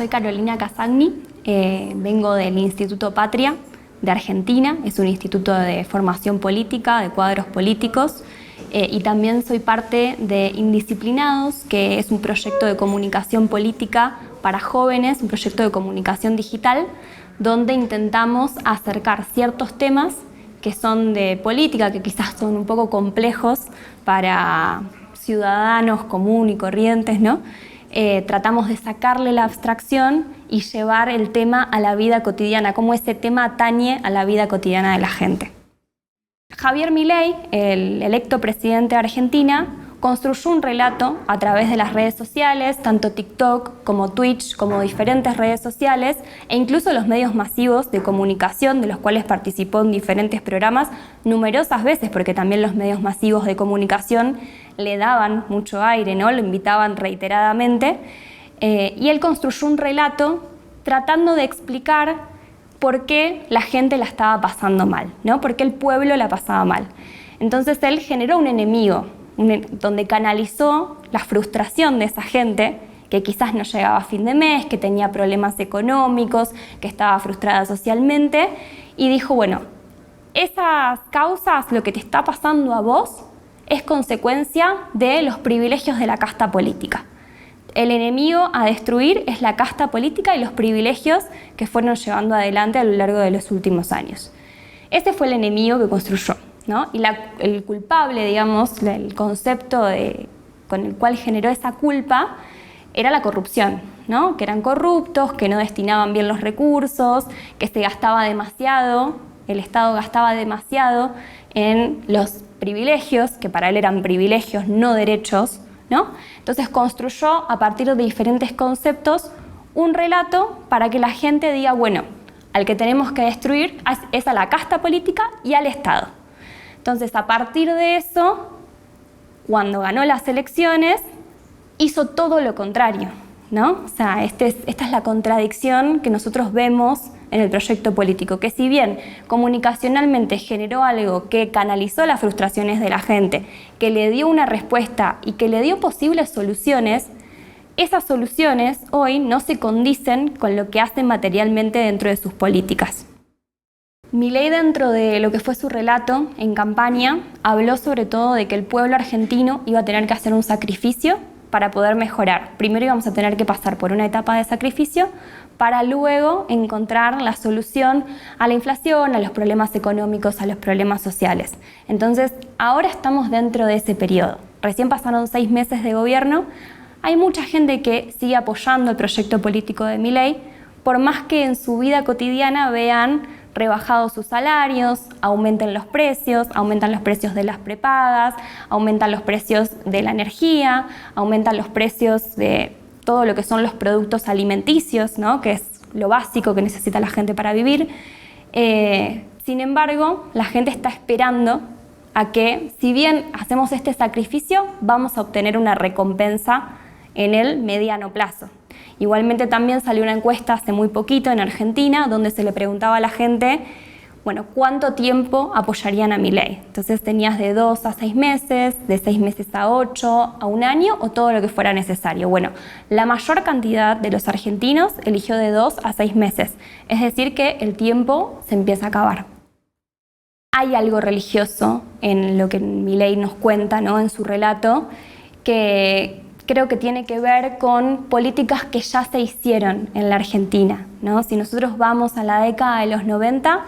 soy Carolina Casagni, vengo del Instituto Patria de Argentina, es un instituto de formación política, de cuadros políticos, y también soy parte de Indisciplinados, que es un proyecto de comunicación política para jóvenes, un proyecto de comunicación digital, donde intentamos acercar ciertos temas que son de política, que quizás son un poco complejos para ciudadanos comunes y corrientes, ¿no? Tratamos de sacarle la abstracción y llevar el tema a la vida cotidiana, cómo ese tema atañe a la vida cotidiana de la gente. Javier Milei, el electo presidente de Argentina, construyó un relato a través de las redes sociales, tanto TikTok como Twitch, como diferentes redes sociales, e incluso los medios masivos de comunicación, de los cuales participó en diferentes programas numerosas veces, porque también los medios masivos de comunicación le daban mucho aire, ¿no? Lo invitaban reiteradamente, y él construyó un relato tratando de explicar por qué la gente la estaba pasando mal, ¿no? Por qué el pueblo la pasaba mal. Entonces él generó un enemigo, donde canalizó la frustración de esa gente que quizás no llegaba a fin de mes, que tenía problemas económicos, que estaba frustrada socialmente, y dijo, bueno, esas causas, lo que te está pasando a vos, es consecuencia de los privilegios de la casta política. El enemigo a destruir es la casta política y los privilegios que fueron llevando adelante a lo largo de los últimos años. Ese fue el enemigo que construyó, ¿no? Y el culpable, digamos, el concepto con el cual generó esa culpa era la corrupción, ¿no? Que eran corruptos, que no destinaban bien los recursos, que se gastaba demasiado, el Estado gastaba demasiado en los privilegios, que para él eran privilegios, no derechos, ¿no? Entonces construyó a partir de diferentes conceptos un relato para que la gente diga, bueno, al que tenemos que destruir es a la casta política y al Estado. Entonces, a partir de eso, cuando ganó las elecciones, hizo todo lo contrario, ¿no? O sea, esta es la contradicción que nosotros vemos en el proyecto político, que si bien comunicacionalmente generó algo que canalizó las frustraciones de la gente, que le dio una respuesta y que le dio posibles soluciones, esas soluciones hoy no se condicen con lo que hacen materialmente dentro de sus políticas. Milei, dentro de lo que fue su relato en campaña, habló sobre todo de que el pueblo argentino iba a tener que hacer un sacrificio para poder mejorar. Primero íbamos a tener que pasar por una etapa de sacrificio para luego encontrar la solución a la inflación, a los problemas económicos, a los problemas sociales. Entonces, ahora estamos dentro de ese periodo. Recién pasaron 6 meses de gobierno. Hay mucha gente que sigue apoyando el proyecto político de Milei, por más que en su vida cotidiana vean rebajados sus salarios, aumentan los precios de las prepagas, aumentan los precios de la energía, aumentan los precios de todo lo que son los productos alimenticios, ¿no? Que es lo básico que necesita la gente para vivir. Sin embargo, la gente está esperando a que, si bien hacemos este sacrificio, vamos a obtener una recompensa en el mediano plazo. Igualmente también salió una encuesta hace muy poquito en Argentina donde se le preguntaba a la gente, bueno, ¿cuánto tiempo apoyarían a Milei? Entonces tenías de 2 a 6 meses, de 6 meses a 8, a 1 año o todo lo que fuera necesario. Bueno, la mayor cantidad de los argentinos eligió de 2 a 6 meses, es decir que el tiempo se empieza a acabar. Hay algo religioso en lo que Milei nos cuenta, ¿no? En su relato, que creo que tiene que ver con políticas que ya se hicieron en la Argentina, ¿no? Si nosotros vamos a la década de los 90,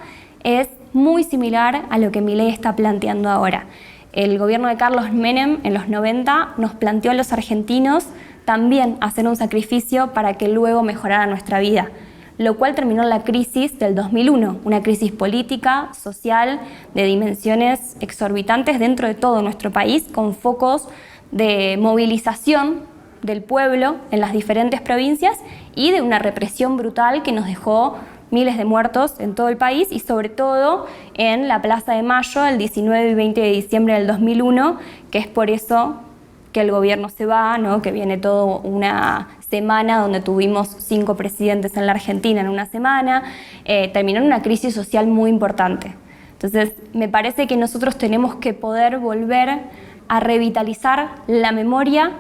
es muy similar a lo que Milei está planteando ahora. El gobierno de Carlos Menem en los 90 nos planteó a los argentinos también hacer un sacrificio para que luego mejorara nuestra vida, lo cual terminó en la crisis del 2001, una crisis política, social, de dimensiones exorbitantes dentro de todo nuestro país, con focos de movilización del pueblo en las diferentes provincias y de una represión brutal que nos dejó miles de muertos en todo el país y sobre todo en la Plaza de Mayo el 19 y 20 de diciembre del 2001, que es por eso que el gobierno se va, ¿no? Que viene toda una semana donde tuvimos 5 presidentes en la Argentina en una semana, terminó en una crisis social muy importante. Entonces, me parece que nosotros tenemos que poder volver a revitalizar la memoria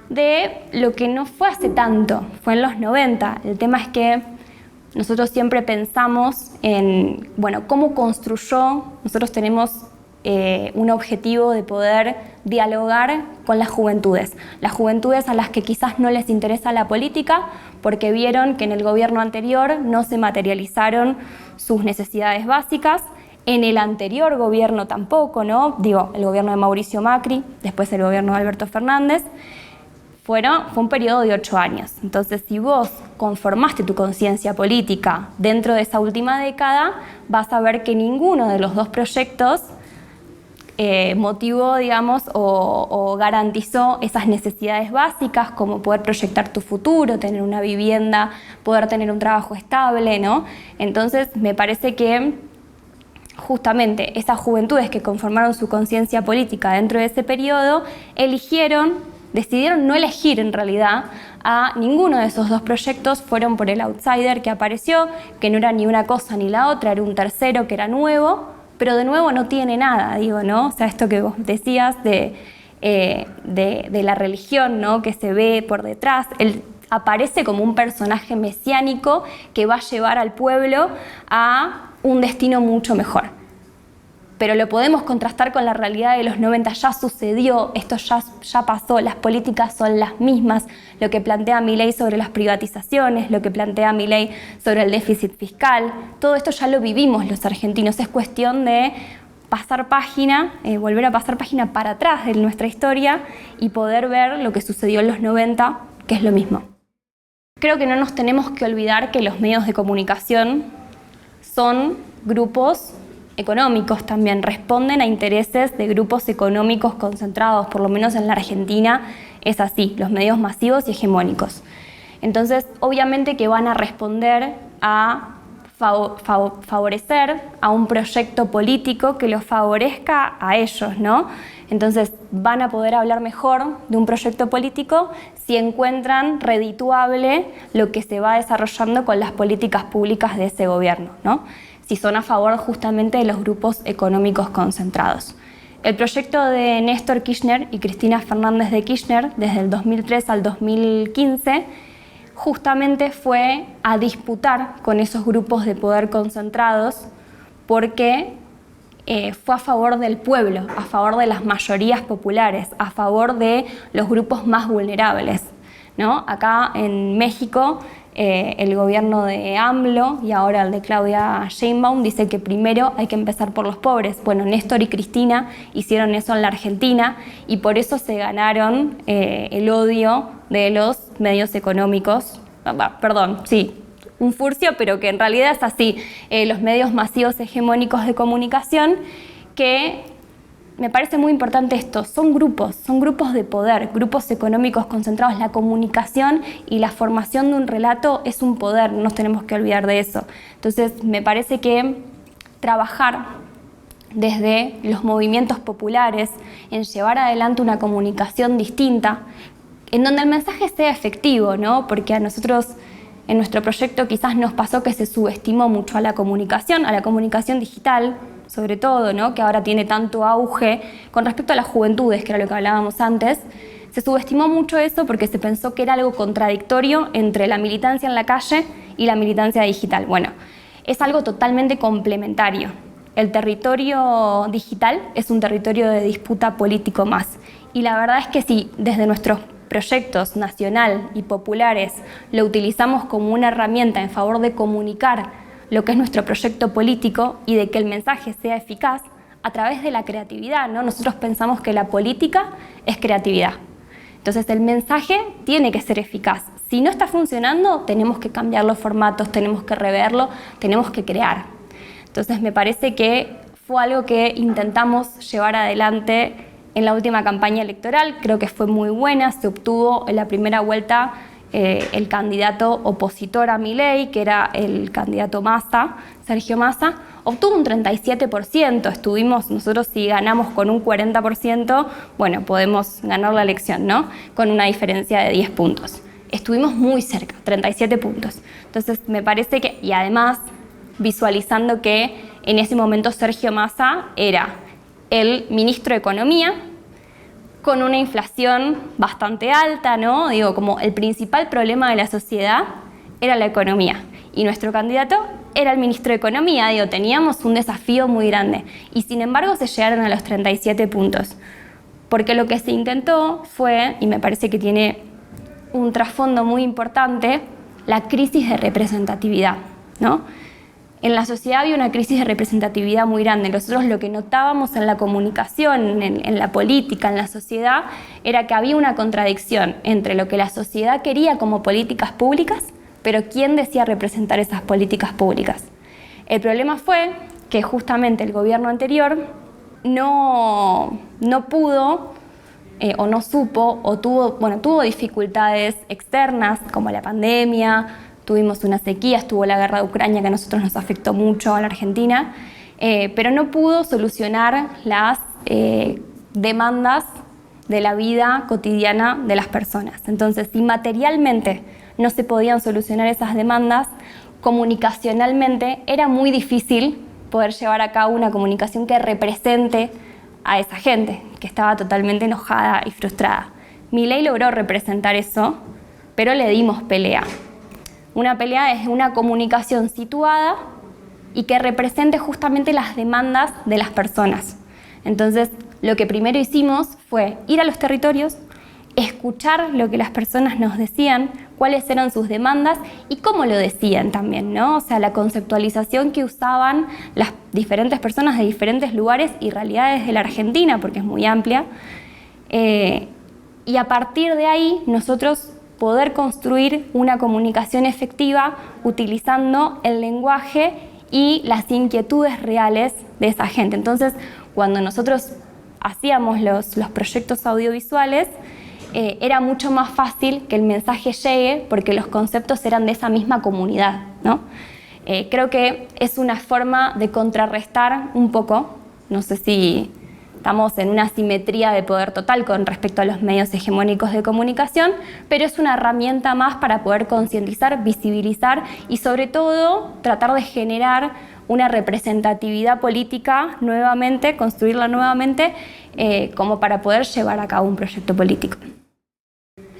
de lo que no fue hace tanto, fue en los 90. El tema es que nosotros siempre pensamos en, bueno, cómo construyó. Nosotros tenemos un objetivo de poder dialogar con las juventudes a las que quizás no les interesa la política porque vieron que en el gobierno anterior no se materializaron sus necesidades básicas, en el anterior gobierno tampoco, ¿no? Digo, el gobierno de Mauricio Macri, después el gobierno de Alberto Fernández. Fue un periodo de 8 años. Entonces, si vos conformaste tu conciencia política dentro de esa última década, vas a ver que ninguno de los dos proyectos motivó, digamos, o garantizó esas necesidades básicas como poder proyectar tu futuro, tener una vivienda, poder tener un trabajo estable, ¿no? Entonces, me parece que justamente esas juventudes que conformaron su conciencia política dentro de ese periodo decidieron no elegir en realidad a ninguno de esos dos proyectos, fueron por el outsider que apareció, que no era ni una cosa ni la otra, era un tercero que era nuevo, pero de nuevo no tiene nada, digo, ¿no? O sea, esto que vos decías de la religión, ¿no? Que se ve por detrás, él aparece como un personaje mesiánico que va a llevar al pueblo a un destino mucho mejor. Pero lo podemos contrastar con la realidad de los 90, ya sucedió, esto ya pasó, las políticas son las mismas, lo que plantea Milei sobre las privatizaciones, lo que plantea Milei sobre el déficit fiscal, todo esto ya lo vivimos los argentinos, es cuestión de pasar página, volver a pasar página para atrás de nuestra historia y poder ver lo que sucedió en los 90, que es lo mismo. Creo que no nos tenemos que olvidar que los medios de comunicación son grupos económicos también, responden a intereses de grupos económicos concentrados, por lo menos en la Argentina es así, los medios masivos y hegemónicos. Entonces, obviamente que van a responder a favorecer a un proyecto político que los favorezca a ellos, ¿no? Entonces, van a poder hablar mejor de un proyecto político si encuentran redituable lo que se va desarrollando con las políticas públicas de ese gobierno, ¿no? Si son a favor justamente de los grupos económicos concentrados. El proyecto de Néstor Kirchner y Cristina Fernández de Kirchner, desde el 2003 al 2015, justamente fue a disputar con esos grupos de poder concentrados porque fue a favor del pueblo, a favor de las mayorías populares, a favor de los grupos más vulnerables, ¿no? Acá en México, el gobierno de AMLO y ahora el de Claudia Sheinbaum dice que primero hay que empezar por los pobres. Bueno, Néstor y Cristina hicieron eso en la Argentina y por eso se ganaron el odio de los medios económicos. Perdón, sí, un furcio, pero que en realidad es así. Los medios masivos hegemónicos de comunicación que... Me parece muy importante esto, son grupos de poder, grupos económicos concentrados. La comunicación y la formación de un relato es un poder, no nos tenemos que olvidar de eso. Entonces, me parece que trabajar desde los movimientos populares en llevar adelante una comunicación distinta, en donde el mensaje sea efectivo, ¿no? Porque a nosotros en nuestro proyecto quizás nos pasó que se subestimó mucho a la comunicación digital, sobre todo, ¿no? Que ahora tiene tanto auge con respecto a las juventudes, que era lo que hablábamos antes. Se subestimó mucho eso porque se pensó que era algo contradictorio entre la militancia en la calle y la militancia digital. Bueno, es algo totalmente complementario. El territorio digital es un territorio de disputa político más. Y la verdad es que si desde nuestros proyectos nacional y populares lo utilizamos como una herramienta en favor de comunicar lo que es nuestro proyecto político y de que el mensaje sea eficaz a través de la creatividad, ¿no? Nosotros pensamos que la política es creatividad. Entonces el mensaje tiene que ser eficaz. Si no está funcionando, tenemos que cambiar los formatos, tenemos que reverlo, tenemos que crear. Entonces me parece que fue algo que intentamos llevar adelante en la última campaña electoral. Creo que fue muy buena, se obtuvo en la primera vuelta el candidato opositor a Milei, que era el candidato Massa, Sergio Massa, obtuvo un 37%. Nosotros si ganamos con un 40%, bueno, podemos ganar la elección, ¿no? Con una diferencia de 10 puntos. Estuvimos muy cerca, 37 puntos. Entonces me parece que, y además visualizando que en ese momento Sergio Massa era el ministro de Economía, con una inflación bastante alta, ¿no? Digo, como el principal problema de la sociedad era la economía. Y nuestro candidato era el ministro de Economía, digo, teníamos un desafío muy grande. Y sin embargo se llegaron a los 37 puntos. Porque lo que se intentó fue, y me parece que tiene un trasfondo muy importante, la crisis de representatividad, ¿no? En la sociedad había una crisis de representatividad muy grande. Nosotros lo que notábamos en la comunicación, en la política, en la sociedad, era que había una contradicción entre lo que la sociedad quería como políticas públicas, pero quién decía representar esas políticas públicas. El problema fue que justamente el gobierno anterior no pudo o no supo o tuvo dificultades externas como la pandemia, tuvimos una sequía, estuvo la guerra de Ucrania que a nosotros nos afectó mucho a la Argentina, pero no pudo solucionar las demandas de la vida cotidiana de las personas. Entonces, si materialmente no se podían solucionar esas demandas, comunicacionalmente era muy difícil poder llevar a cabo una comunicación que represente a esa gente que estaba totalmente enojada y frustrada. Milei logró representar eso, pero le dimos pelea. Una pelea es una comunicación situada y que represente justamente las demandas de las personas. Entonces, lo que primero hicimos fue ir a los territorios, escuchar lo que las personas nos decían, cuáles eran sus demandas y cómo lo decían también, ¿no? O sea, la conceptualización que usaban las diferentes personas de diferentes lugares y realidades de la Argentina, porque es muy amplia. Y a partir de ahí, nosotros poder construir una comunicación efectiva utilizando el lenguaje y las inquietudes reales de esa gente. Entonces, cuando nosotros hacíamos los proyectos audiovisuales, era mucho más fácil que el mensaje llegue porque los conceptos eran de esa misma comunidad, ¿no? Creo que es una forma de contrarrestar un poco, no sé si estamos en una asimetría de poder total con respecto a los medios hegemónicos de comunicación, pero es una herramienta más para poder concientizar, visibilizar y sobre todo tratar de generar una representatividad política nuevamente, construirla nuevamente, como para poder llevar a cabo un proyecto político.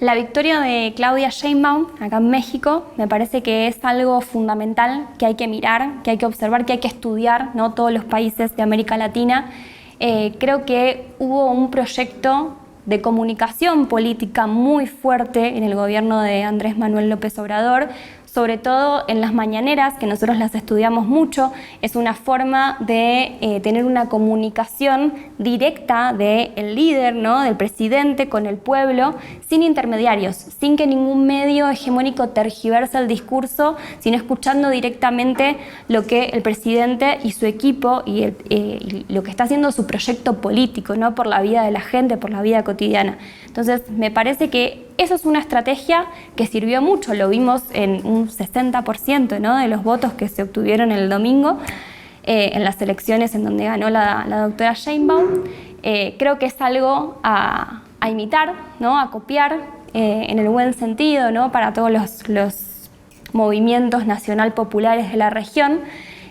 La victoria de Claudia Sheinbaum acá en México me parece que es algo fundamental que hay que mirar, que hay que observar, que hay que estudiar, ¿no? Todos los países de América Latina. Creo que hubo un proyecto de comunicación política muy fuerte en el gobierno de Andrés Manuel López Obrador, sobre todo en las mañaneras, que nosotros las estudiamos mucho. Es una forma de tener una comunicación directa del líder, ¿no? Del presidente con el pueblo, sin intermediarios, sin que ningún medio hegemónico tergiverse el discurso, sino escuchando directamente lo que el presidente y su equipo y lo que está haciendo su proyecto político, ¿no? Por la vida de la gente, por la vida cotidiana. Entonces, me parece que eso es una estrategia que sirvió mucho, lo vimos en un 60%, ¿no? De los votos que se obtuvieron el domingo en las elecciones en donde ganó la doctora Sheinbaum. Creo que es algo a imitar, ¿no? A copiar en el buen sentido, ¿no? Para todos los movimientos nacional populares de la región.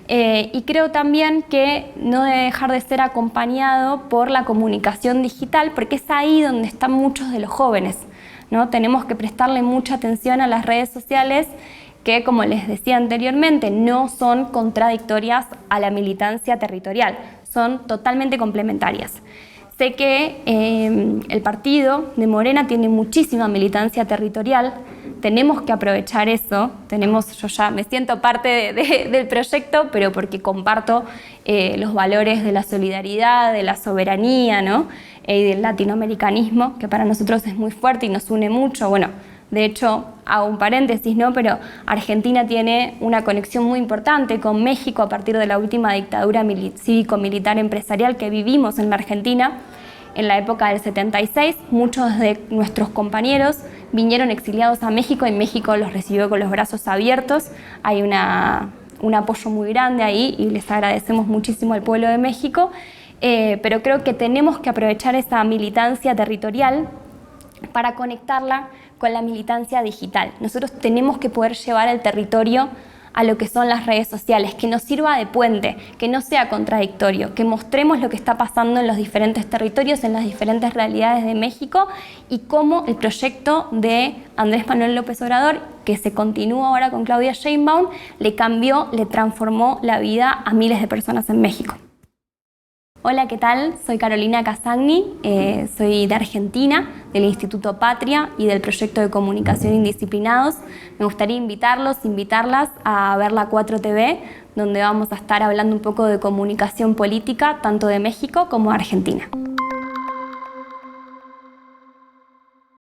Y creo también que no debe dejar de ser acompañado por la comunicación digital, porque es ahí donde están muchos de los jóvenes, ¿no? Tenemos que prestarle mucha atención a las redes sociales que, como les decía anteriormente, no son contradictorias a la militancia territorial, son totalmente complementarias. Sé que el partido de Morena tiene muchísima militancia territorial, tenemos que aprovechar eso, yo ya me siento parte del proyecto, pero porque comparto los valores de la solidaridad, de la soberanía, ¿no? Y del latinoamericanismo, que para nosotros es muy fuerte y nos une mucho. Bueno, de hecho, hago un paréntesis, ¿no? Pero Argentina tiene una conexión muy importante con México a partir de la última dictadura cívico-militar empresarial que vivimos en la Argentina. En la época del 76, muchos de nuestros compañeros vinieron exiliados a México y México los recibió con los brazos abiertos. Hay un apoyo muy grande ahí y les agradecemos muchísimo al pueblo de México. Pero creo que tenemos que aprovechar esa militancia territorial para conectarla con la militancia digital. Nosotros tenemos que poder llevar el territorio a lo que son las redes sociales, que nos sirva de puente, que no sea contradictorio, que mostremos lo que está pasando en los diferentes territorios, en las diferentes realidades de México y cómo el proyecto de Andrés Manuel López Obrador, que se continúa ahora con Claudia Sheinbaum, le cambió, le transformó la vida a miles de personas en México. Hola, ¿qué tal? Soy Carolina Casagni, soy de Argentina, del Instituto Patria y del proyecto de comunicación Indisciplinados. Me gustaría invitarlas a ver la 4TV, donde vamos a estar hablando un poco de comunicación política, tanto de México como de Argentina.